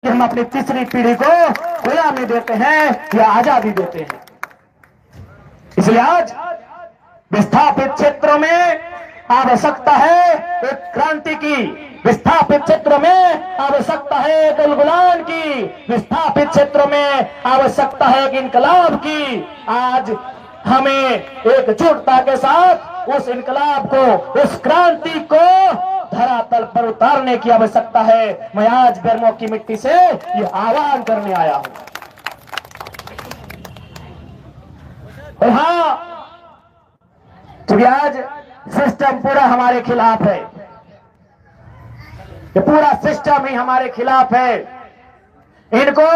कि हम अपनी तीसरी पीढ़ी को गुलामी देते हैं या आजादी देते हैं। इसलिए आज विस्थापित क्षेत्रों में आवश्यकता है एक क्रांति की, विस्थापित क्षेत्रों में आवश्यकता है एक उलगुलान की, विस्थापित क्षेत्रों में आवश्यकता है एक इनकलाब की। आज हमें एकजुटता के साथ उस इनकलाब को, उस क्रांति को धरातल पर उतारने की आवश्यकता है। मैं आज बेरमो की मिट्टी से ये आह्वान करने आया हूं। और हाँ, क्योंकि आज सिस्टम पूरा हमारे खिलाफ है, ये पूरा सिस्टम ही हमारे खिलाफ है। इनको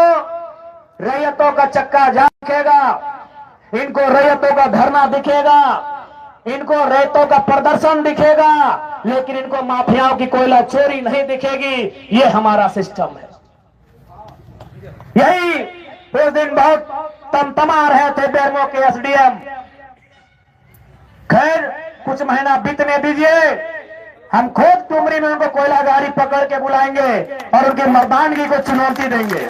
रैयतों का चक्का जाम दिखेगा, इनको रैयतों का धरना दिखेगा, इनको रैयतों का प्रदर्शन दिखेगा, लेकिन इनको माफियाओं की कोयला चोरी नहीं दिखेगी। ये हमारा सिस्टम है। यही उस दिन बहुत तमतमा रहे थे बेरमो के एसडीएम। खैर कुछ महीना बीतने दीजिए, हम खुद टुमरी में उनको कोयला गाड़ी पकड़ के बुलाएंगे और उनकी मर्दानगी को चुनौती देंगे।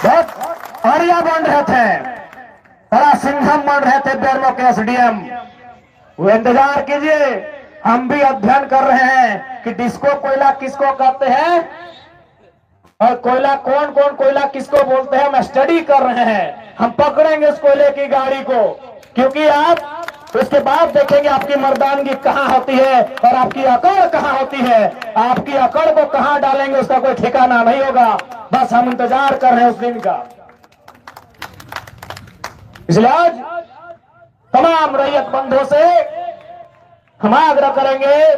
बहुत आर्या बन रहे थे, बड़ा सिंघम बन रहे थे बेरमो के एसडीएम। वो इंतजार कीजिए, हम भी अध्ययन कर रहे हैं कि डिस्को कोयला किसको कहते हैं और कोयला कौन कौन कोयला किसको बोलते हैं। हम स्टडी कर रहे हैं, हम पकड़ेंगे उस कोयले की गाड़ी को, क्योंकि आप उसके बाद देखेंगे आपकी मर्दानगी कहां होती है और आपकी अकड़ कहां होती है। आपकी अकड़ को कहां डालेंगे उसका कोई ठिकाना नहीं होगा। बस हम इंतजार कर रहे हैं उस दिन का। इसलिए आज तमाम रैयत बंधुओं से हम आग्रह करेंगे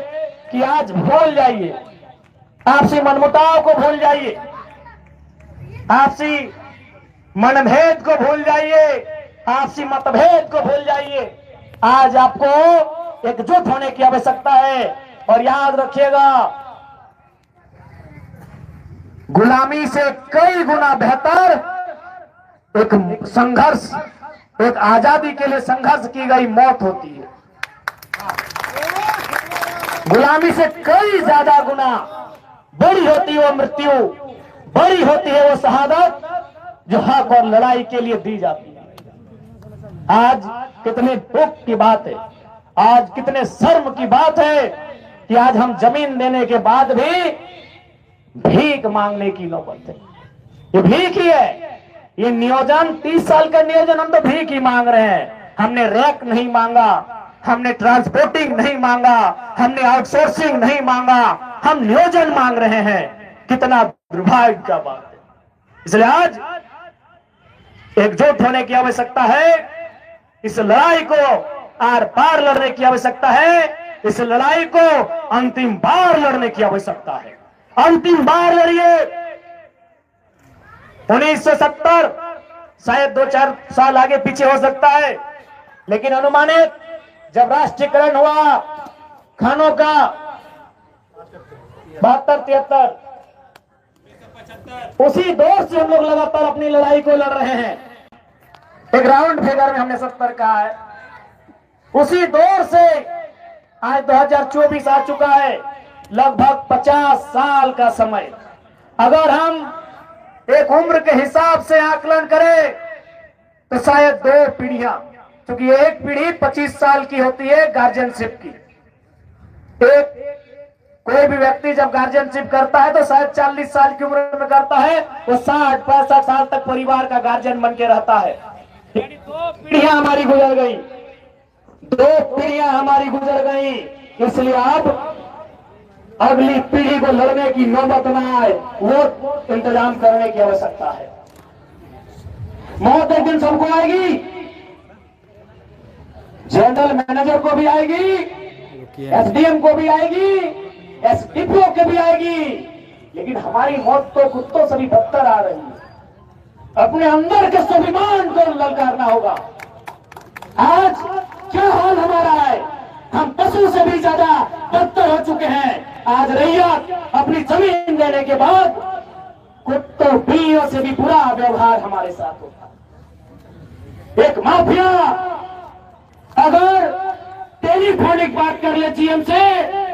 कि आज भूल जाइए, आपसी मनमुटाव को भूल जाइए, आपसी मनभेद को भूल जाइए, आपसी मतभेद को भूल जाइए। आज आपको एकजुट होने की आवश्यकता है। और याद रखिएगा, गुलामी से कई गुना बेहतर एक संघर्ष, एक आजादी के लिए संघर्ष की गई मौत होती है। गुलामी से कई ज्यादा गुना बड़ी होती है वो मृत्यु, बड़ी होती है वो शहादत जो हक और लड़ाई के लिए दी जाती है। आज कितने दुख की बात है, आज कितने शर्म की बात है कि आज हम जमीन देने के बाद भी भीख मांगने की नौबत है। ये भीख ही है, ये नियोजन 30 साल का नियोजन हम तो भीख ही मांग रहे हैं। हमने रैक नहीं मांगा, हमने ट्रांसपोर्टिंग नहीं मांगा, हमने आउटसोर्सिंग नहीं मांगा, हम नियोजन मांग रहे हैं। कितना दुर्भाग्य का बात है। इसलिए आज एकजुट होने की आवश्यकता है। इस लड़ाई को आर पार लड़ने की आवश्यकता है। इस लड़ाई को अंतिम बार लड़ने की आवश्यकता है। अंतिम बार लड़िए। 1970 शायद 2-4 साल आगे पीछे हो सकता है, लेकिन अनुमानित जब राष्ट्रीयकरण हुआ खानों का 72-73, उसी दौर से हम लोग लगातार अपनी लड़ाई को लड़ रहे हैं। एक राउंड फिगर में हमने 70 कहा है। उसी दौर से आज 2024 आ चुका है, लगभग 50 साल का समय। अगर हम एक उम्र के हिसाब से आकलन करें तो शायद 2 पीढ़ियां, क्योंकि एक पीढ़ी 25 साल की होती है गार्जियनशिप की। एक कोई भी व्यक्ति जब गार्जियनशिप करता है तो शायद 40 साल की उम्र में करता है, वो 60-65 साल तक परिवार का गार्जियन बन के रहता है। 2 पीढ़ियां हमारी गुजर गई, 2 पीढ़ियां हमारी गुजर गई। इसलिए अब अगली पीढ़ी को लड़ने की नौबत न आए, वो इंतजाम करने की आवश्यकता है। मौत एक दिन सबको आएगी, जनरल मैनेजर को भी आएगी, एसडीएम को भी आएगी, एसडीपीओ को भी आएगी, लेकिन हमारी मौत तो कुत्तों से भी बदतर आ रही है। अपने अंदर के स्वाभिमान को ललकारना होगा। आज क्या हाल हमारा है, हम पशु से भी ज्यादा बदतर हो चुके हैं। आज रैयत अपनी जमीन देने के बाद कुत्तों बिल्लियों से भी बुरा व्यवहार हमारे साथ होता है। एक माफिया अगर टेलीफोनिक बात कर ले जीएम से,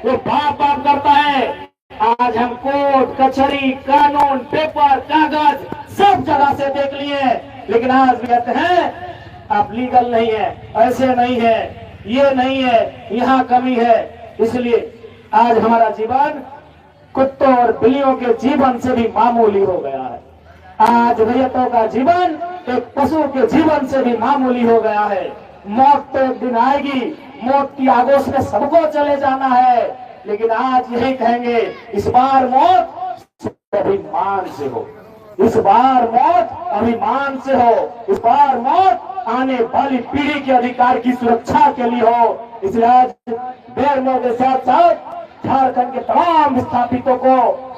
वो बाप बाप करता है, आज हम कोर्ट कचहरी कानून पेपर कागज सब जगह से देख लिए, लेकिन आज भी कहते हैं आप लीगल नहीं है, ऐसे नहीं है, ये नहीं है, यहाँ कमी है। इसलिए आज हमारा जीवन कुत्तों और बिल्लियों के जीवन से भी मामूली हो गया है। आज रैयतों का जीवन एक पशु के जीवन से भी मामूली हो गया है। मौत तो एक दिन आएगी, मौत की आगोश में सबको चले जाना है, लेकिन आज यही कहेंगे इस बार मौत अभिमान से हो, इस बार मौत अभिमान से हो, इस बार मौत आने वाली पीढ़ी के अधिकार की सुरक्षा के लिए हो। इसलिए आज बेरमो के साथ साथ झारखंड के तमाम विस्थापितों को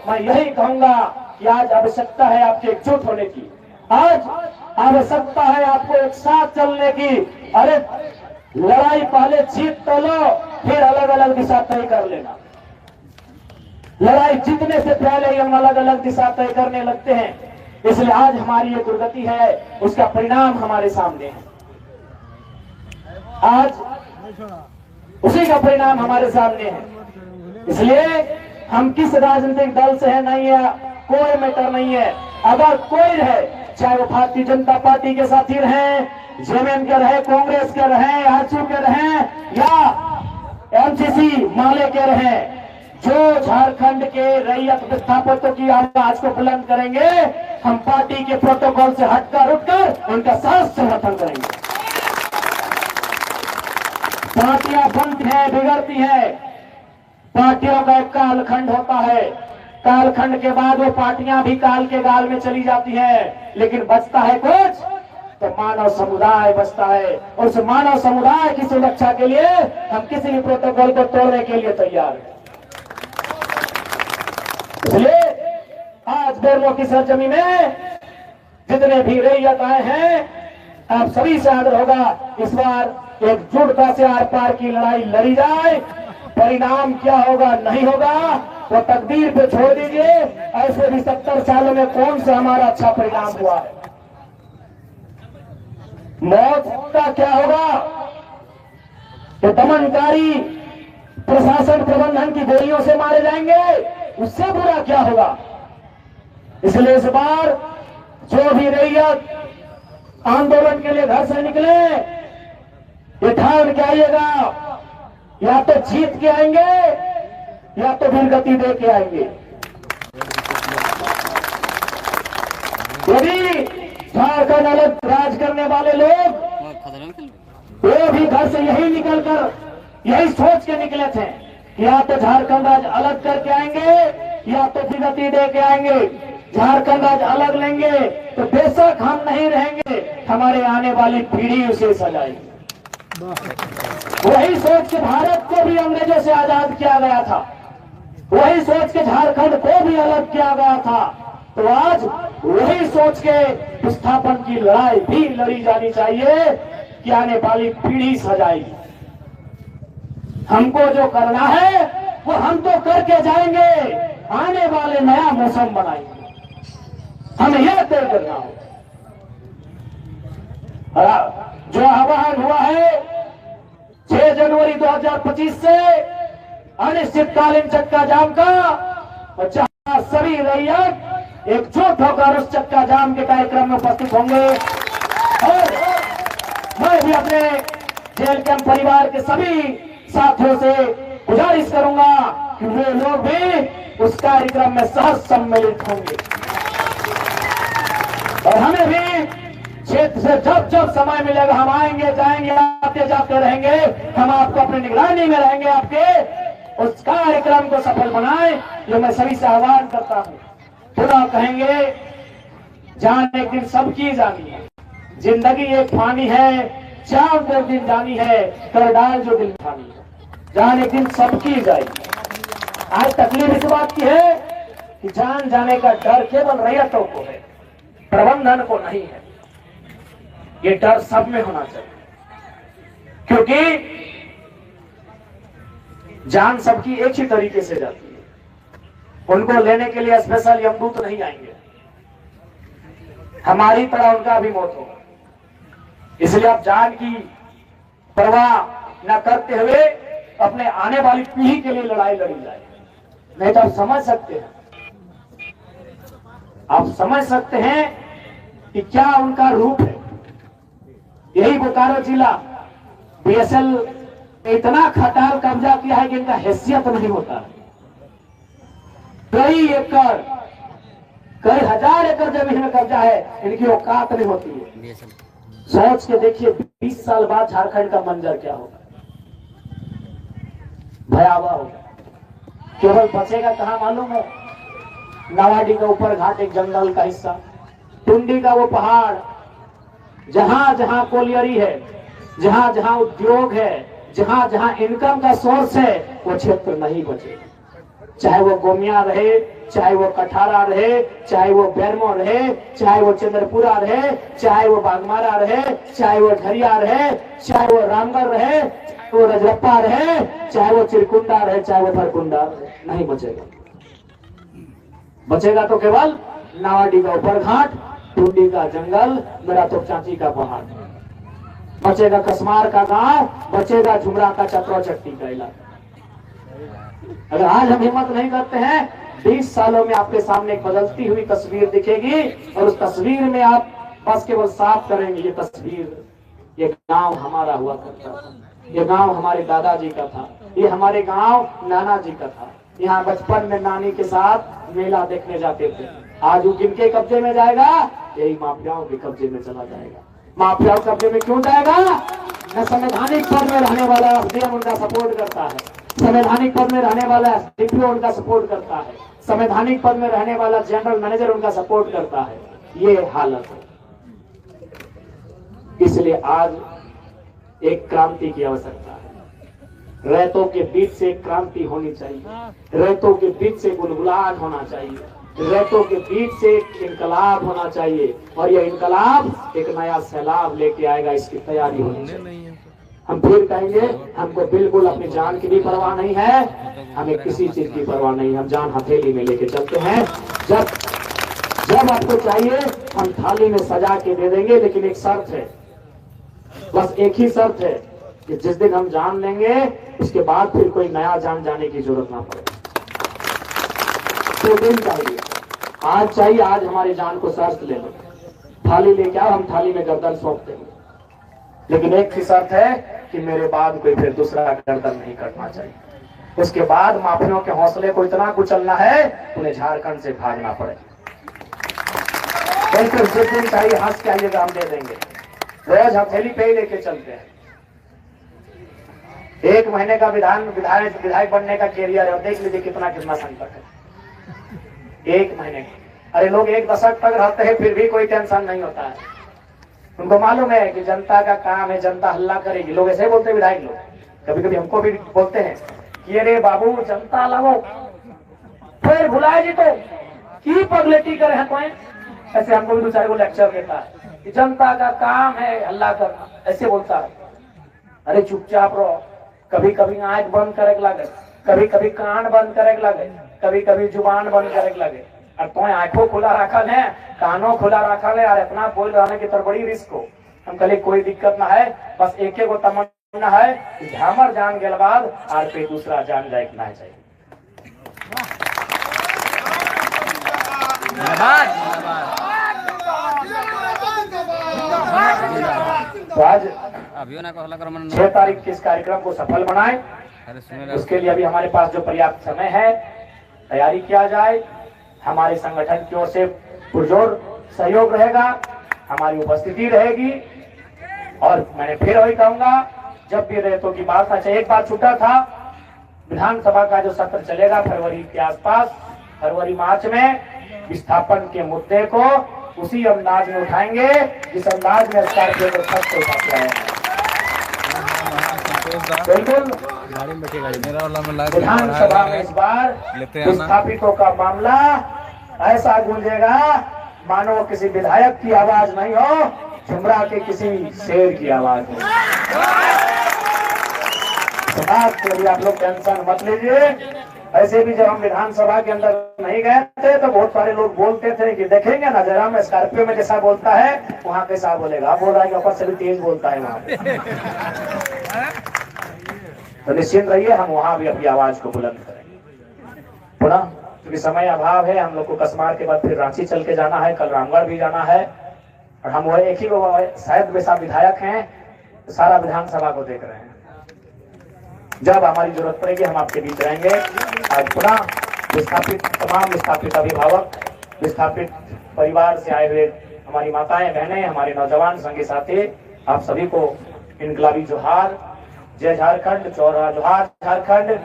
मैं यही कहूंगा कि आज आवश्यकता है आपके एकजुट होने की, आज आवश्यकता है आपको एक साथ चलने की। अरे लड़ाई पहले जीत तो लो, फिर अलग अलग दिशा तय कर लेना। लड़ाई जीतने से पहले ही हम अलग अलग दिशा तय करने लगते हैं। इसलिए आज हमारी ये दुर्गति है, उसका परिणाम हमारे सामने है। आज उसी का परिणाम हमारे सामने है। इसलिए हम किस राजनीतिक दल से है नहीं है, कोई मैटर नहीं है। अगर कोई रहे, चाहे वो भारतीय जनता पार्टी के साथी रहे, जेएमएम के रहे, कांग्रेस के रहे, आरजू के रहे या एमसीसी माले के रहे, जो झारखंड के रैयत विस्थापितों की आवाज को बुलंद करेंगे, हम पार्टी के प्रोटोकॉल से हटकर उठकर उनका साथ समर्थन करेंगे। पार्टियां बनती हैं, बिगड़ती हैं, पार्टियों का एक कालखंड होता है। कालखंड के बाद वो पार्टियां भी काल के गाल में चली जाती हैं, लेकिन बचता है कुछ तो मानव समुदाय बचता है। और उस मानव समुदाय की सुरक्षा के लिए हम किसी भी प्रोटोकॉल को तोड़ने के लिए तैयार हैं। इसलिए आज बेरमो की सरजमी में जितने भी रैयत आए हैं, आप सभी से आग्रह होगा इस बार एकजुटता से आर पार की लड़ाई लड़ी जाए। परिणाम क्या होगा नहीं होगा वो तकदीर पे छोड़ दीजिए। ऐसे भी 70 सालों में कौन सा हमारा अच्छा परिणाम हुआ है। मौत का क्या होगा तो दमनकारी प्रशासन प्रबंधन की गोलियों से मारे जाएंगे, उससे बुरा क्या होगा। इसलिए इस बार जो भी रैयत आंदोलन के लिए घर से निकले, ये ठान के आइएगा, या तो जीत के आएंगे या तो वीरगति दे के आएंगे। यदि झारखंड अलग राज करने वाले लोग वो भी घर से यही निकलकर यही सोच के निकले थे कि या तो झारखंड राज अलग करके आएंगे या तो वीरगति दे के आएंगे। झारखंड राज अलग लेंगे तो बेशक हम नहीं रहेंगे, हमारे आने वाली पीढ़ी उसे सजाएगी। वही सोच के भारत को भी अंग्रेजों से आजाद किया गया था, वही सोच के झारखंड को भी अलग किया गया था। तो आज वही सोच के विस्थापन की लड़ाई भी लड़ी जानी चाहिए कि आने वाली पीढ़ी सजाएगी। हमको जो करना है वो हम तो करके जाएंगे, आने वाले नया मौसम बनाएंगे, हमें यह तय करना हो। जो आह्वान हुआ है 6 जनवरी 2025 से अनिश्चितकालीन चक्का जाम का, और जहां सभी रैयत एकजुट होकर उस चक्का जाम के कार्यक्रम में उपस्थित होंगे। और मैं भी अपने जेल कैंप परिवार के सभी साथियों से गुजारिश करूंगा कि वे लोग भी उस कार्यक्रम में सहज सम्मिलित होंगे। और हमें भी क्षेत्र से जब जब समय मिलेगा हम आएंगे, जाएंगे, आते जाते रहेंगे। हम आपको अपनी निगरानी में रहेंगे, आपके उस कार्यक्रम को सफल बनाएं, जो मैं सभी से आह्वान करता हूं। पुनः कहेंगे, जान एक दिन सबकी जानी है, जिंदगी एक फानी है, चांद एक दिन जानी है, कर डाल जो दिल ठानी है, जान एक दिन सबकी जाएगी। आज तकलीफ इस बात की है कि जान जाने का डर केवल रैयतों को है, प्रबंधन को नहीं है। ये डर सब में होना चाहिए, क्योंकि जान सबकी एक ही तरीके से जाती है। उनको लेने के लिए स्पेशल यमदूत नहीं आएंगे, हमारी तरह उनका भी मौत होगा। इसलिए आप जान की परवाह न करते हुए अपने आने वाली पीढ़ी के लिए लड़ाई लड़ी जाए। नहीं तो आप समझ सकते हैं, आप समझ सकते हैं कि क्या उनका रूप है। यही बोकारो जिला बीएसएल ने इतना खटाल कब्जा किया है कि इनका हैसियत नहीं होता। कई एकड़, कई हजार एकड़ जमीन में कब्जा है, इनकी औकात नहीं होती है। सोच के देखिए 20 साल बाद झारखंड का मंजर क्या होगा, भयावह होगा। केवल बचेगा कहां मालूम है? नावाडी का ऊपर घाट एक जंगल का हिस्सा, टुंडी का वो पहाड़, जहां जहां कोलियरी है, जहां जहां उद्योग है, जहां जहां इनकम का सोर्स है, वो क्षेत्र नहीं बचेगा। चाहे वो गोमिया रहे, चाहे वो कठारा रहे, चाहे वो बेरमो रहे, चाहे वो चंद्रपुरा रहे, चाहे वो बागमारा रहे, चाहे वो झरिया रहे, चाहे वो रामगढ़ रहे, चाहे वो रजरप्पा रहे, चाहे वो चिरकुंडा रहे, चाहे वो थरकुंडा रहे, नहीं बचेगा। बचेगा तो केवल नावाडी का ऊपर घाट, टूंडी का जंगल, मेरा तो चाची का पहाड़, बचेगा कसमार का गांव, बचेगा झुमरा का चतरा चट्टी का इलाका। अगर आज हम हिम्मत नहीं करते हैं, 20 सालों में आपके सामने एक बदलती हुई तस्वीर दिखेगी और उस तस्वीर में आप बस केवल साफ करेंगे ये तस्वीर, ये गांव हमारा हुआ करता था, ये गांव हमारे दादाजी का था, ये हमारे गांव नाना जी का था, यहाँ बचपन में नानी के साथ मेला देखने जाते थे। आज वो किनके कब्जे में जाएगा? यही माफियाओं के कब्जे में चला जाएगा। माफियाओं के कब्जे में क्यों जाएगा? न संवैधानिक पद में रहने वाला एसडीएम उनका सपोर्ट करता है, संवैधानिक पद में रहने वाला डीपीओ उनका सपोर्ट करता है, संवैधानिक पद में रहने वाला जनरल मैनेजर उनका सपोर्ट करता है। ये हालत है। इसलिए आज एक क्रांति की आवश्यकता है। रैतों के बीच से क्रांति होनी चाहिए, रैतों के बीच से गुलगुलाहट होना चाहिए, रैतों के बीच से इनकलाब होना चाहिए, और यह इनकलाब एक नया सैलाब लेके आएगा, इसकी तैयारी होनी चाहिए। हम फिर कहेंगे, हमको बिल्कुल अपनी जान की भी परवाह नहीं है, हमें किसी चीज की परवाह नहीं, हम जान हथेली में लेके चलते हैं। जब आपको चाहिए हम थाली में सजा के दे देंगे, लेकिन एक शर्त है, बस एक ही शर्त है कि जिस दिन हम जान लेंगे उसके बाद फिर कोई नया जान जाने की जरूरत ना पड़े। तो दिन चाहिए, आज चाहिए, आज हमारी जान को शर्त ले लो, थाली लेके आओ, हम थाली में गर्दन सौंप देंगे, लेकिन एक ही शर्त है कि मेरे बाद कोई फिर दूसरा गर्दन नहीं कटना चाहिए। उसके बाद माफियों के हौसले को इतना कुचलना है उन्हें झारखंड से भागना पड़े। बिल्कुल जिस दिन चाहिए हंस के आइएगा, हम दे देंगे, रोज हथेली पे ही लेके चलते हैं। 1 महीने का विधायक बनने का कैरियर है, और देख लीजिए कितना संकट है। 1 महीने, अरे लोग 1 दशक तक रहते हैं फिर भी कोई टेंशन नहीं होता है। उनको मालूम है कि जनता का काम है, जनता हल्ला करेगी। लोग ऐसे बोलते हैं, विधायक लोग कभी कभी हमको भी बोलते हैं कि अरे बाबू जनता लगो फिर भुलाए जी तो की पगलेटी करे हैं तो, ऐसे हमको भी 2-4 लेक्चर देता है कि जनता का काम है हल्ला करना, ऐसे बोलता है। अरे चुपचाप रहो, कभी कभी आंख बंद करे लगे, कभी कभी कान बंद करे लगे, कभी कभी जुबान बंद करे लगे, और तो आंखों खुला रखल है, कानों खुला रखल है, और इतना बोल रहने की तरफ बड़ी रिस्क हो। हम कहे कोई दिक्कत ना है, बस एक गो तमन्ना है कि हमर जान गेल बाद आर पे दूसरा जान जाए ना चाहिए। तो आज 6 तारीख के इस कार्यक्रम को सफल बनाए, उसके लिए अभी हमारे पास जो पर्याप्त समय है तैयारी किया जाए। हमारे संगठन की ओर से पुरजोर सहयोग रहेगा, हमारी उपस्थिति रहेगी, और मैंने फिर वही कहूंगा, जब भी रेतों की बात था, एक बात छूटा था, विधानसभा का जो सत्र चलेगा फरवरी के आसपास, फरवरी मार्च में, विस्थापन के मुद्दे को उसी अंदाज में उठाएंगे जिस अंदाज में स्कॉर्पियो को छत से उठाते हैं। बिल्कुल विधानसभा में इस बार विस्थापितों का मामला ऐसा गूंजेगा मानो किसी विधायक की आवाज नहीं हो, झुमरा के किसी शेर की आवाज हो। तो बात के लिए आप लोग टेंशन मत लीजिए। ऐसे भी जब हम विधानसभा के अंदर नहीं गए थे तो बहुत सारे लोग बोलते थे कि देखेंगे ना जरा में स्कॉर्पियो में जैसा बोलता है वहां कैसा बोलेगा। बोल रहा है कि ऊपर से भी तेज बोलता है वहां पे। तो निश्चिंत रहिए, हम वहां भी अपनी आवाज को बुलंद करेंगे। पुनः क्योंकि समय अभाव है, हम लोग को कसमार के बाद फिर रांची चल के जाना है, कल रामगढ़ भी जाना है, और हम वो एक ही शायद वैसा विधायक हैं, सारा विधानसभा को देख रहे हैं। जब हमारी जरूरत पड़ेगी हम आपके बीच रहेंगे। आज पुनः विस्थापित तमाम विस्थापित अभिभावक, विस्थापित परिवार से आए हुए हमारी माताएं बहनें, हमारे नौजवान संगी साथी, आप सभी को इनकलाबी जोहार, जय झारखंड, चौरा जोहार झारखंड।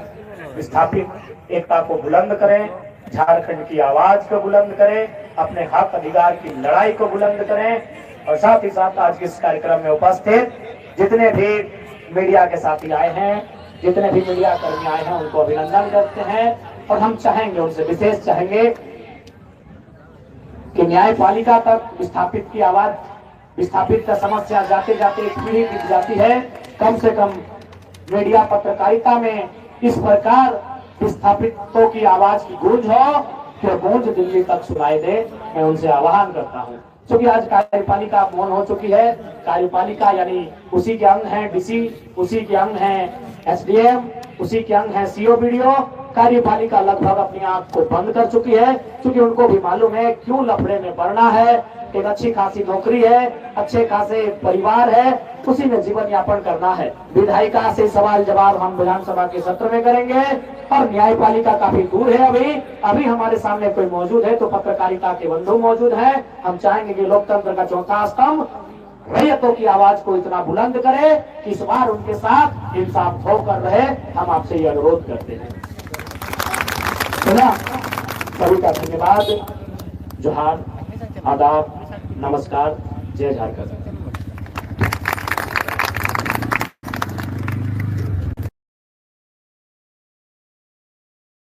विस्थापित एकता को बुलंद करें, झारखंड की आवाज को बुलंद करें, अपने हक अधिकार की लड़ाई को बुलंद करें। और साथ ही साथ आज के इस कार्यक्रम में उपस्थित जितने भी मीडिया के साथी आए हैं, जितने भी मीडिया कर्मी आए हैं, उनको अभिनंदन करते हैं। और हम चाहेंगे, उनसे विशेष चाहेंगे कि न्यायपालिका तक विस्थापित की आवाज, विस्थापित का समस्या जाते जाते एक पीढ़ी बीत जाती है, कम से कम मीडिया पत्रकारिता में इस प्रकार विस्थापितों की आवाज की गूंज हो कि गूंज दिल्ली तक सुनाई दे। मैं उनसे आह्वान करता हूं, क्योंकि आज कार्यपालिका मौन हो चुकी है। कार्यपालिका यानी उसी के अंग है डीसी, उसी के अंग है एसडीएम, उसी के अंग है सीओ बीडीओ। कार्यपालिका लगभग अपनी आंख को बंद कर चुकी है, क्योंकि उनको भी मालूम है क्यों लफड़े में पड़ना है। एक अच्छी खासी नौकरी है, अच्छे खासे परिवार है, उसी में जीवन यापन करना है। विधायिका से सवाल जवाब हम विधानसभा के सत्र में करेंगे, और न्यायपालिका काफी दूर है। अभी हमारे सामने कोई मौजूद है तो पत्रकारिता के बंधु मौजूद है। हम चाहेंगे कि लोकतंत्र का चौथा स्तंभ रैयतों की आवाज को इतना बुलंद करे कि इस बार उनके साथ इंसाफ होकर रहे। हम आपसे ये अनुरोध करते हैं। सभी का धन्यवाद, जोहार, आदाब, नमस्कार, जय झारखंड।